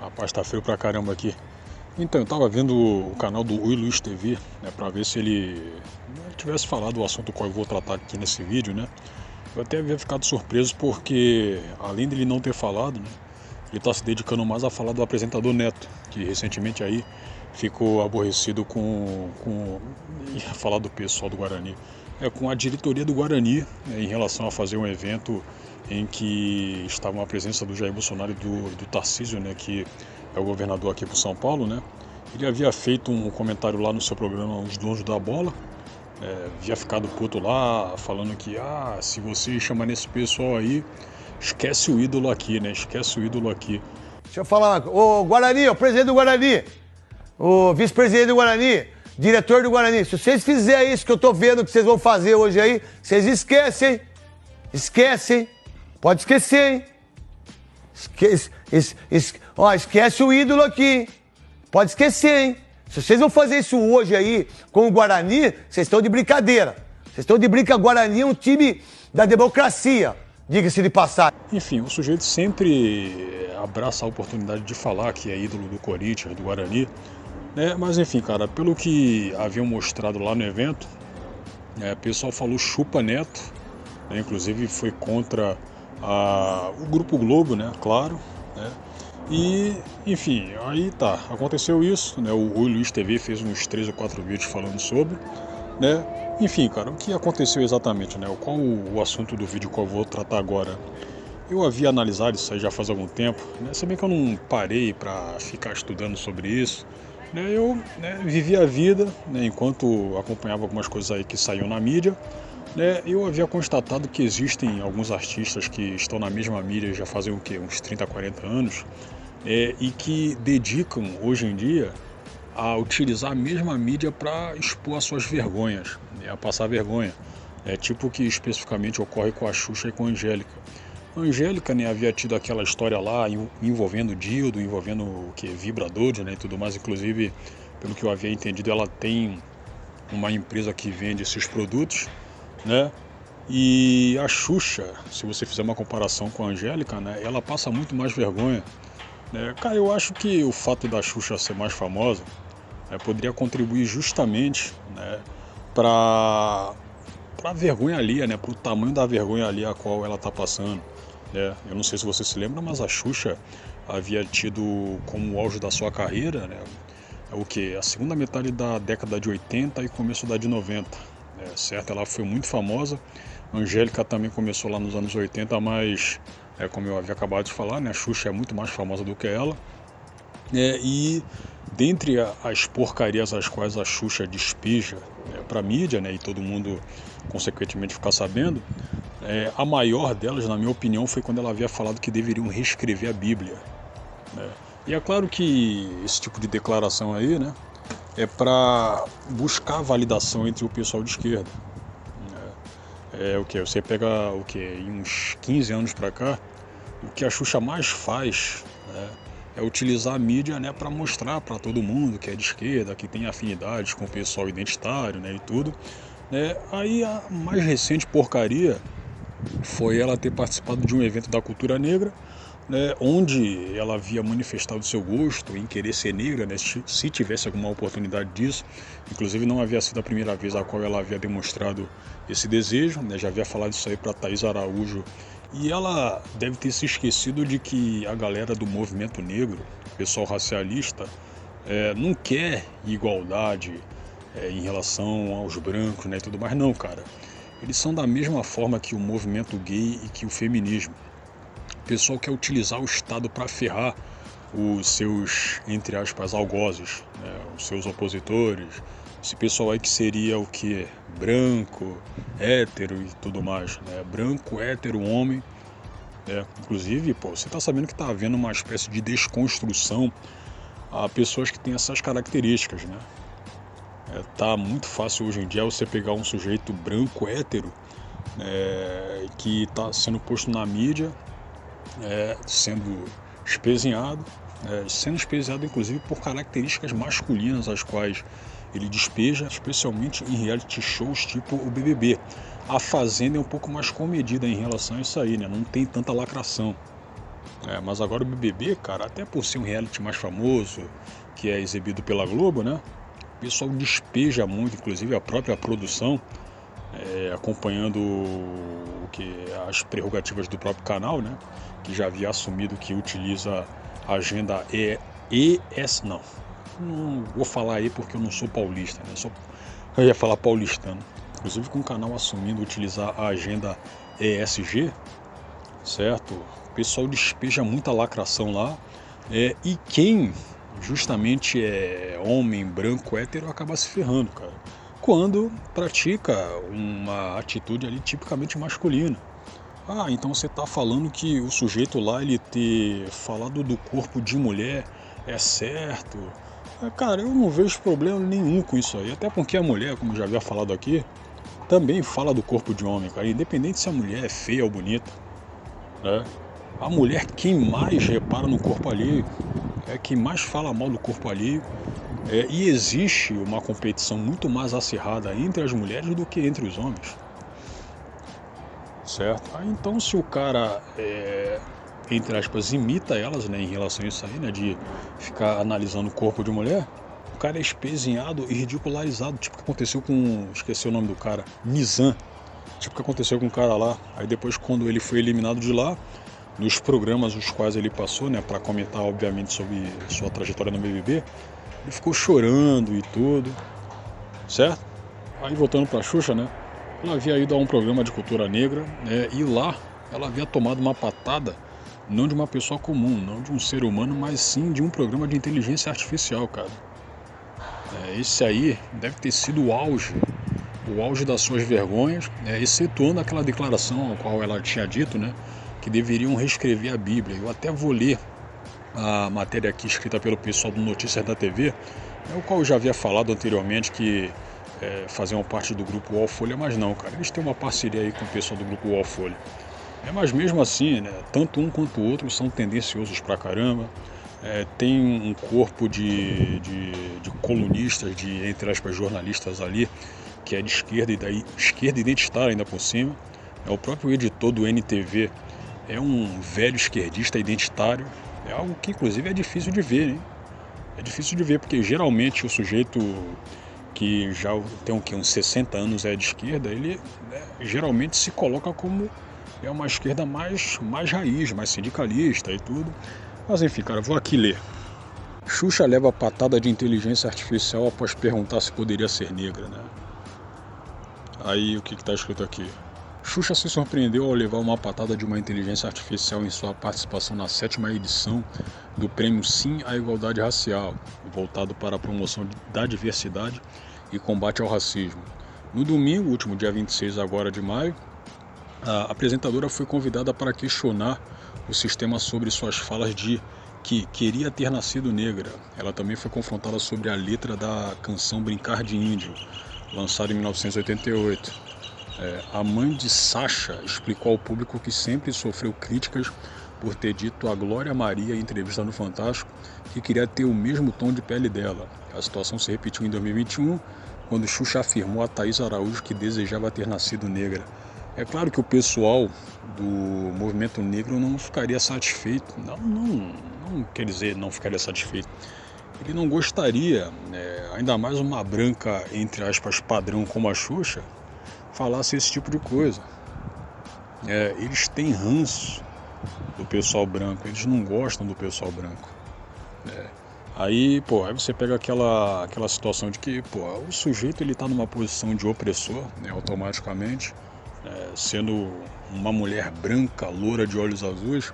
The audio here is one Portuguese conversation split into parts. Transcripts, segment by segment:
Rapaz, tá frio pra caramba aqui. Então, eu tava vendo o canal do Ui Luiz TV, né, pra ver se ele tivesse falado o assunto qual eu vou tratar aqui nesse vídeo, né? Eu até havia ficado surpreso porque, além dele não ter falado, né, ele tá se dedicando mais a falar do apresentador Neto, que recentemente aí ficou aborrecido ia falar do pessoal do Guarani, com a diretoria do Guarani, né, em relação a fazer um evento em que estava a presença do Jair Bolsonaro e do Tarcísio, né, que é o governador aqui para São Paulo, né? Ele havia feito um comentário lá no seu programa Os Donos da Bola, havia ficado puto lá, falando que se você chamar nesse pessoal aí, esquece o ídolo aqui, né? Esquece o ídolo aqui. Deixa eu falar, o Guarani, o presidente do Guarani, o vice-presidente do Guarani, diretor do Guarani, se vocês fizerem isso que eu tô vendo que vocês vão fazer hoje aí, vocês esquecem, esquecem, pode esquecer, hein? Esquece o ídolo aqui, pode esquecer, hein? Se vocês vão fazer isso hoje aí com o Guarani, vocês estão de brincadeira. Vocês estão de brincadeira. Guarani é um time da democracia, diga-se de passagem. Enfim, o sujeito sempre abraça a oportunidade de falar que é ídolo do Corinthians, do Guarani, né? Mas enfim, cara, pelo que haviam mostrado lá no evento, o pessoal falou chupa Neto, né? Inclusive foi contra o Grupo Globo, né? Claro, né? E, enfim, aí tá, aconteceu isso, né? O Ui Luiz TV fez uns 3 ou 4 vídeos falando sobre, né? Enfim, cara, o que aconteceu exatamente, né? Qual o assunto do vídeo que eu vou tratar agora? Eu havia analisado isso aí já faz algum tempo, né? Se bem que eu não parei para ficar estudando sobre isso, né? Eu vivi a vida, né? Enquanto acompanhava algumas coisas aí que saíam na mídia, né? Eu havia constatado que existem alguns artistas que estão na mesma mídia já fazem o quê? Uns 30, 40 anos, e que dedicam hoje em dia a utilizar a mesma mídia para expor as suas vergonhas, né? A passar vergonha. É tipo o que especificamente ocorre com a Xuxa e com a Angélica. A Angélica, né, havia tido aquela história lá envolvendo dildo, envolvendo o que? Vibradores, né, e tudo mais. Inclusive, pelo que eu havia entendido, ela tem uma empresa que vende esses produtos, né? E a Xuxa, se você fizer uma comparação com a Angélica, né, ela passa muito mais vergonha, né? Cara, eu acho que o fato da Xuxa ser mais famosa, poderia contribuir justamente, né, para a vergonha alheia, né, para o tamanho da vergonha alheia a qual ela está passando, né? Eu não sei se você se lembra, mas a Xuxa havia tido como auge da sua carreira, né, a segunda metade da década de 80 e começo da de 90, né, certo? Ela foi muito famosa. A Angélica também começou lá nos anos 80, mas como eu havia acabado de falar, né, a Xuxa é muito mais famosa do que ela. E dentre as porcarias as quais a Xuxa despeja para a mídia, né, e todo mundo consequentemente ficar sabendo, a maior delas, na minha opinião, foi quando ela havia falado que deveriam reescrever a Bíblia, né? E é claro que esse tipo de declaração aí, né, é para buscar validação entre o pessoal de esquerda. Você pega em uns 15 anos para cá, o que a Xuxa mais faz, né, é utilizar a mídia, né, para mostrar para todo mundo que é de esquerda, que tem afinidades com o pessoal identitário, né, e tudo, né. Aí a mais recente porcaria foi ela ter participado de um evento da cultura negra, né, onde ela havia manifestado seu gosto em querer ser negra, né, se tivesse alguma oportunidade disso. Inclusive não havia sido a primeira vez a qual ela havia demonstrado esse desejo, né, já havia falado isso aí para Thaís Araújo, e ela deve ter se esquecido de que a galera do movimento negro, pessoal racialista, não quer igualdade em relação aos brancos, né, e tudo mais. Não, cara, eles são da mesma forma que o movimento gay e que o feminismo. O pessoal quer utilizar o Estado para ferrar os seus, entre aspas, algozes, né, os seus opositores, esse pessoal aí que seria o que? Branco, hétero e tudo mais, né? Branco, hétero, homem, né? Inclusive, você está sabendo que está havendo uma espécie de desconstrução a pessoas que têm essas características, né? Tá muito fácil hoje em dia você pegar um sujeito branco, hétero, que está sendo posto na mídia, sendo espezinhado, inclusive por características masculinas as quais ele despeja, especialmente em reality shows tipo o BBB. A Fazenda é um pouco mais comedida em relação a isso aí, né? Não tem tanta lacração, Mas agora o BBB, cara, até por ser um reality mais famoso, que é exibido pela Globo, né? O pessoal despeja muito, inclusive a própria produção, acompanhando as prerrogativas do próprio canal, né? Que já havia assumido que utiliza a agenda ES, não vou falar aí porque eu não sou paulista, né? Eu ia falar paulistano. Inclusive com o canal assumindo utilizar a agenda ESG, certo? O pessoal despeja muita lacração lá, e quem justamente é homem, branco, hétero, acaba se ferrando, cara, quando pratica uma atitude ali tipicamente masculina. Então você tá falando que o sujeito lá, ele ter falado do corpo de mulher é certo? Cara, eu não vejo problema nenhum com isso aí, até porque a mulher, como eu já havia falado aqui, também fala do corpo de homem, cara, independente se a mulher é feia ou bonita, né? A mulher, quem mais repara no corpo alheio, quem mais fala mal do corpo alheio, e existe uma competição muito mais acirrada entre as mulheres do que entre os homens, certo? Então se o cara, entre aspas, imita elas, né, em relação a isso aí, né, de ficar analisando o corpo de mulher, o cara é espezinhado e ridicularizado, tipo o que aconteceu com, esqueci o nome do cara, Nizam, tipo o que aconteceu com o cara lá. Aí depois, quando ele foi eliminado de lá, nos programas os quais ele passou, né, para comentar obviamente sobre sua trajetória no BBB, ele ficou chorando e tudo, certo? Aí voltando pra Xuxa, né, ela havia ido a um programa de cultura negra, né, e lá ela havia tomado uma patada, não de uma pessoa comum, não de um ser humano, mas sim de um programa de inteligência artificial, cara. Esse aí deve ter sido o auge das suas vergonhas, excetuando aquela declaração a qual ela tinha dito, né, que deveriam reescrever a Bíblia. Eu até vou ler a matéria aqui escrita pelo pessoal do Notícias da TV, o qual eu já havia falado anteriormente que faziam parte do grupo UOL Folha, mas não, cara, eles têm uma parceria aí com o pessoal do grupo UOL Folha. Mas mesmo assim, né, tanto um quanto o outro são tendenciosos pra caramba, tem um corpo de colunistas, de, entre aspas, jornalistas ali, que é de esquerda, e daí esquerda identitária ainda por cima. O próprio editor do NTV é um velho esquerdista identitário, é algo que inclusive é difícil de ver, hein? É difícil de ver, porque geralmente o sujeito que já tem uns 60 anos é de esquerda, ele, geralmente se coloca como uma esquerda mais raiz, mais sindicalista e tudo. Mas enfim, cara, vou aqui ler. Xuxa leva patada de inteligência artificial após perguntar se poderia ser negra, né? Aí o que está escrito aqui? Xuxa se surpreendeu ao levar uma patada de uma inteligência artificial em sua participação na 7ª edição do Prêmio Sim à Igualdade Racial, voltado para a promoção da diversidade e combate ao racismo. No domingo, último dia 26 agora de maio, a apresentadora foi convidada para questionar o sistema sobre suas falas de que queria ter nascido negra. Ela também foi confrontada sobre a letra da canção Brincar de Índio, lançada em 1988. A mãe de Sasha explicou ao público que sempre sofreu críticas por ter dito a Glória Maria em entrevista no Fantástico que queria ter o mesmo tom de pele dela. A situação se repetiu em 2021, quando Xuxa afirmou a Thaís Araújo que desejava ter nascido negra. É claro que o pessoal do movimento negro não ficaria satisfeito, não quer dizer não ficaria satisfeito. Ele não gostaria, ainda mais uma branca, entre aspas, padrão como a Xuxa, falasse esse tipo de coisa. Eles têm ranço do pessoal branco, eles não gostam do pessoal branco. Aí você pega aquela situação de que o sujeito ele está numa posição de opressor, automaticamente, sendo uma mulher branca, loura de olhos azuis,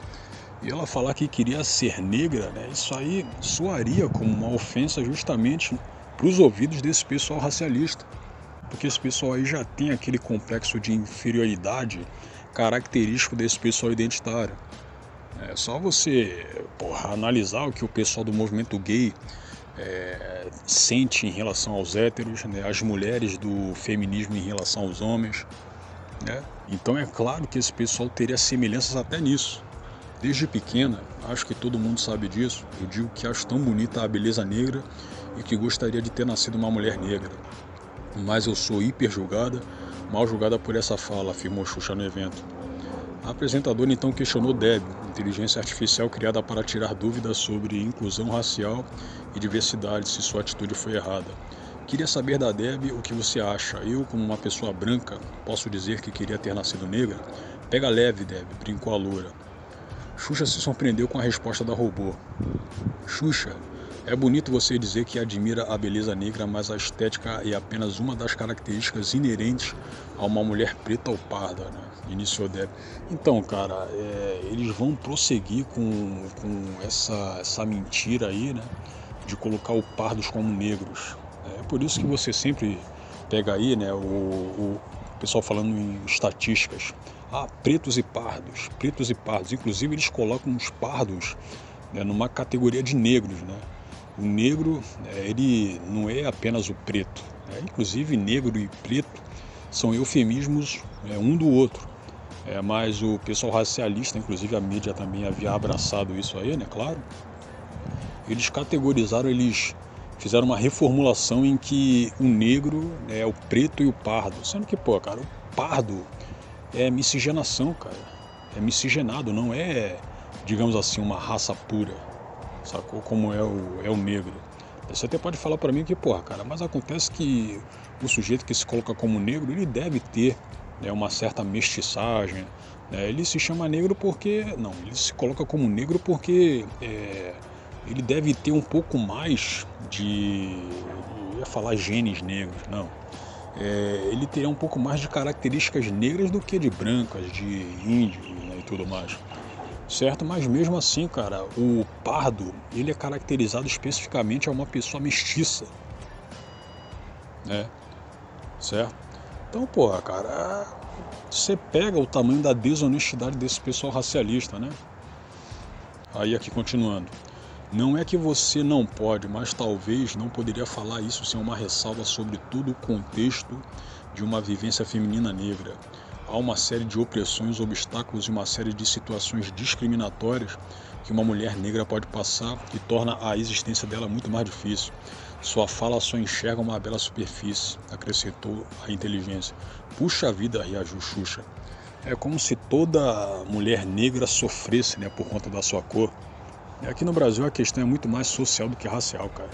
e ela falar que queria ser negra, isso aí soaria como uma ofensa justamente para os ouvidos desse pessoal racialista, porque esse pessoal aí já tem aquele complexo de inferioridade característico desse pessoal identitário. É só você analisar o que o pessoal do movimento gay sente em relação aos héteros, as mulheres do feminismo em relação aos homens. Então é claro que esse pessoal teria semelhanças até nisso. Desde pequena, acho que todo mundo sabe disso, eu digo que acho tão bonita a beleza negra e que gostaria de ter nascido uma mulher negra. Mas eu sou hiper julgada, mal julgada por essa fala, afirmou Xuxa no evento. A apresentadora então questionou Deb, inteligência artificial criada para tirar dúvidas sobre inclusão racial e diversidade, se sua atitude foi errada. Queria saber da Deb o que você acha. Eu, como uma pessoa branca, posso dizer que queria ter nascido negra? Pega leve, Deb, brincou a loura. Xuxa se surpreendeu com a resposta da robô. Xuxa, é bonito você dizer que admira a beleza negra, mas a estética é apenas uma das características inerentes a uma mulher preta ou parda, né? Iniciou Deb. Então, cara, eles vão prosseguir com essa mentira aí, né? De colocar os pardos como negros. É por isso que você sempre pega aí, né? O pessoal falando em estatísticas. Pretos e pardos, pretos e pardos. Inclusive eles colocam os pardos, né, numa categoria de negros, né? O negro, ele não é apenas o preto, né? Inclusive negro e preto são eufemismos um do outro. Mas o pessoal racialista, inclusive a mídia também havia abraçado isso aí, né? Claro. Eles categorizaram, eles fizeram uma reformulação em que o negro é o preto e o pardo. Sendo que, pô, cara, o pardo é miscigenação, cara. É miscigenado, não é, digamos assim, uma raça pura, sacou? Como é o negro. Você até pode falar pra mim que, porra, cara, mas acontece que o sujeito que se coloca como negro, ele deve ter, né, uma certa mestiçagem, né? Ele se chama negro porque... Não, ele se coloca como negro porque ele deve ter um pouco mais de... Eu ia falar genes negros, não. Ele teria um pouco mais de características negras do que de brancas, de índios, né, e tudo mais, certo? Mas mesmo assim, cara, o pardo, ele é caracterizado especificamente a uma pessoa mestiça, né, certo? Então, porra, cara, você pega o tamanho da desonestidade desse pessoal racialista, né? Aí aqui continuando. Não é que você não pode, mas talvez não poderia falar isso sem uma ressalva sobre todo o contexto de uma vivência feminina negra. Há uma série de opressões, obstáculos e uma série de situações discriminatórias que uma mulher negra pode passar e torna a existência dela muito mais difícil. Sua fala só enxerga uma bela superfície, acrescentou a inteligência. Puxa vida, reagiu Xuxa. É como se toda mulher negra sofresse, né, por conta da sua cor. Aqui no Brasil a questão é muito mais social do que racial, cara.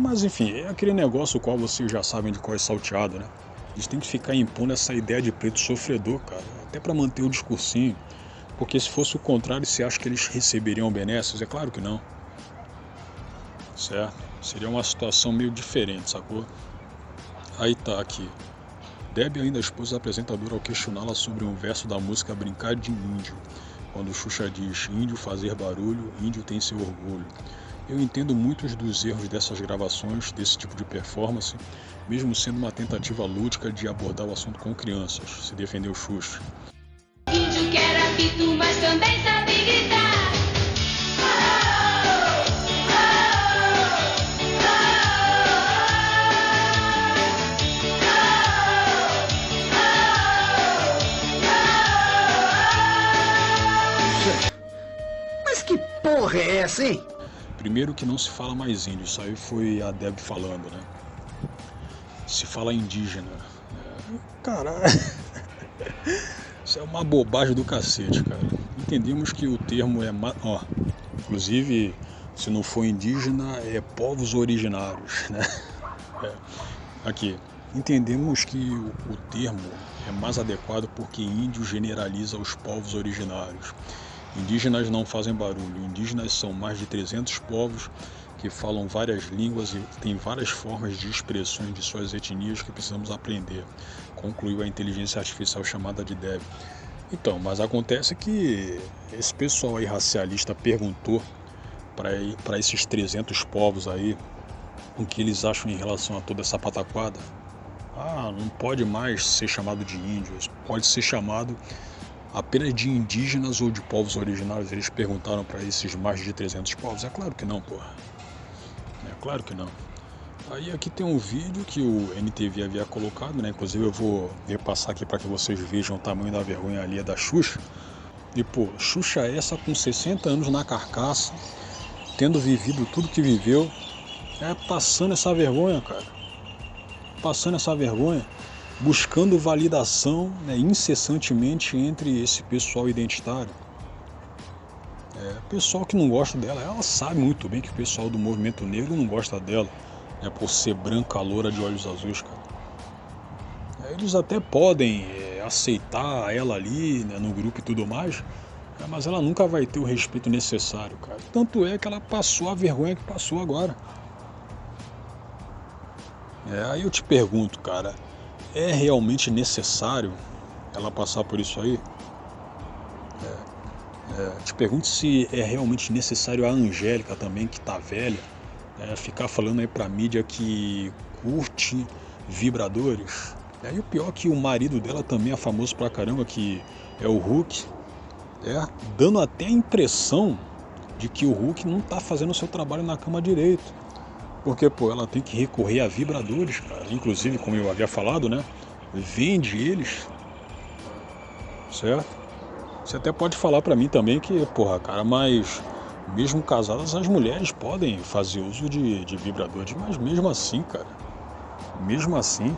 Mas enfim, é aquele negócio o qual vocês já sabem de qual é salteado, né? Eles têm que ficar impondo essa ideia de preto sofredor, cara, até para manter o discursinho. Porque se fosse o contrário, você acha que eles receberiam benesses? É claro que não. Certo? Seria uma situação meio diferente, sacou? Aí tá aqui. Deb ainda expôs a apresentadora ao questioná-la sobre um verso da música Brincar de Índio. Quando Xuxa diz, índio fazer barulho, índio tem seu orgulho. Eu entendo muitos dos erros dessas gravações, desse tipo de performance, mesmo sendo uma tentativa lúdica de abordar o assunto com crianças, se defendeu Xuxa. Índio quer apito, mas também sabe gritar. Mas que porra é essa, hein? Primeiro que não se fala mais índio, isso aí foi a Deb falando, né? Se fala indígena. Cara, isso é uma bobagem do cacete, cara. Entendemos que o termo é... inclusive, se não for indígena, é povos originários, né? Aqui, entendemos que o termo é mais adequado porque índio generaliza os povos originários. Indígenas não fazem barulho. Indígenas são mais de 300 povos que falam várias línguas e têm várias formas de expressões de suas etnias que precisamos aprender, concluiu a inteligência artificial chamada de Deb. Então, mas acontece que esse pessoal aí racialista perguntou para esses 300 povos aí o que eles acham em relação a toda essa pataquada. Não pode mais ser chamado de índios, pode ser chamado apenas de indígenas ou de povos originários. Eles perguntaram para esses mais de 300 povos. É claro que não, porra. É claro que não. Aí aqui tem um vídeo que o NTV havia colocado, né? Inclusive eu vou repassar aqui para que vocês vejam o tamanho da vergonha ali da Xuxa. E pô, Xuxa essa com 60 anos na carcaça, tendo vivido tudo que viveu, passando essa vergonha, cara. Passando essa vergonha, buscando validação, né, incessantemente entre esse pessoal identitário. Pessoal que não gosta dela, ela sabe muito bem que o pessoal do movimento negro não gosta dela, por ser branca, loura de olhos azuis, cara. Eles até podem aceitar ela ali, né, no grupo e tudo mais, mas ela nunca vai ter o respeito necessário, cara. Tanto é que ela passou a vergonha que passou agora. Aí eu te pergunto, cara, é realmente necessário ela passar por isso aí? Te pergunto se é realmente necessário a Angélica também, que tá velha, ficar falando aí pra mídia que curte vibradores. E o pior é que o marido dela também é famoso pra caramba, que é o Hulk, dando até a impressão de que o Hulk não tá fazendo o seu trabalho na cama direito. Porque, ela tem que recorrer a vibradores, cara. Inclusive, como eu havia falado, né? Vende eles, certo? Você até pode falar pra mim também que, cara, mas mesmo casadas as mulheres podem fazer uso de vibradores, mas mesmo assim, cara, mesmo assim,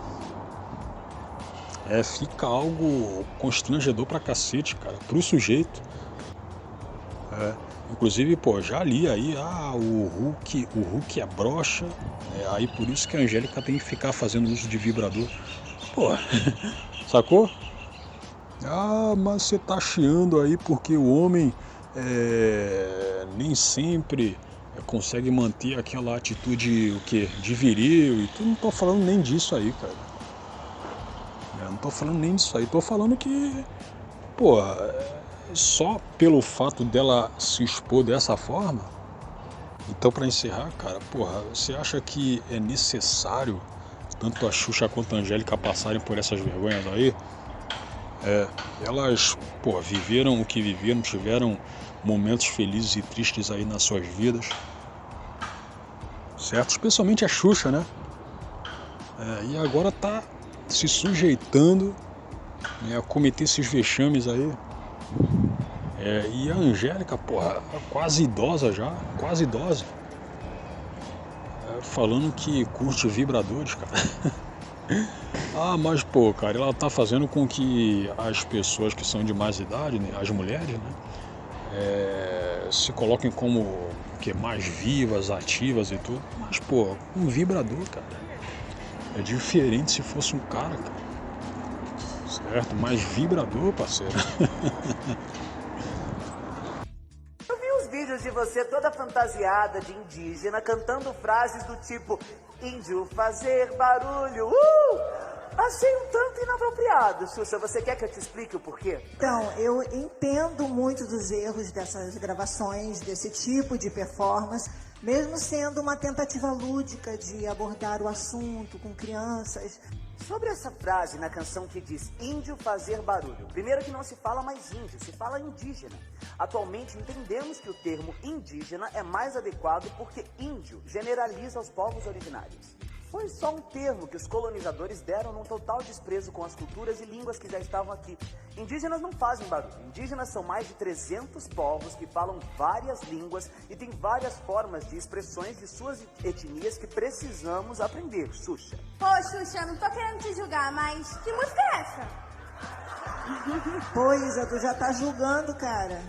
fica algo constrangedor pra cacete, cara, pro sujeito. Inclusive, já li aí, o Hulk é broxa, aí por isso que a Angélica tem que ficar fazendo uso de vibrador. Sacou? Mas você tá chiando aí porque o homem nem sempre consegue manter aquela atitude de viril e tudo. Não tô falando nem disso aí, cara. Não tô falando nem disso aí. Tô falando que, só pelo fato dela se expor dessa forma. Então, pra encerrar, cara, você acha que é necessário tanto a Xuxa quanto a Angélica passarem por essas vergonhas aí? Elas, viveram o que viveram, tiveram momentos felizes e tristes aí nas suas vidas, certo? Especialmente a Xuxa, né? E agora tá se sujeitando, a cometer esses vexames aí. E a Angélica, quase idosa já, quase idosa, falando que curte vibradores, cara. Mas, cara, ela tá fazendo com que as pessoas que são de mais idade, né, as mulheres, né, se coloquem como mais vivas, ativas e tudo. Mas, um vibrador, cara, é diferente se fosse um cara, certo? Mas vibrador, parceiro. Eu vi os vídeos de você toda fantasiada de indígena, cantando frases do tipo índio fazer barulho, Achei um tanto inapropriado, Xuxa. Você quer que eu te explique o porquê? Então, eu entendo muito dos erros dessas gravações, desse tipo de performance, mesmo sendo uma tentativa lúdica de abordar o assunto com crianças. Sobre essa frase na canção que diz índio fazer barulho, primeiro que não se fala mais índio, se fala indígena. Atualmente entendemos que o termo indígena é mais adequado porque índio generaliza os povos originários. Foi só um termo que os colonizadores deram num total desprezo com as culturas e línguas que já estavam aqui. Indígenas não fazem barulho. Indígenas são mais de 300 povos que falam várias línguas e têm várias formas de expressões de suas etnias que precisamos aprender, Xuxa. Ô, Xuxa, não tô querendo te julgar, mas que música é essa? Pois, tu já tá julgando, cara.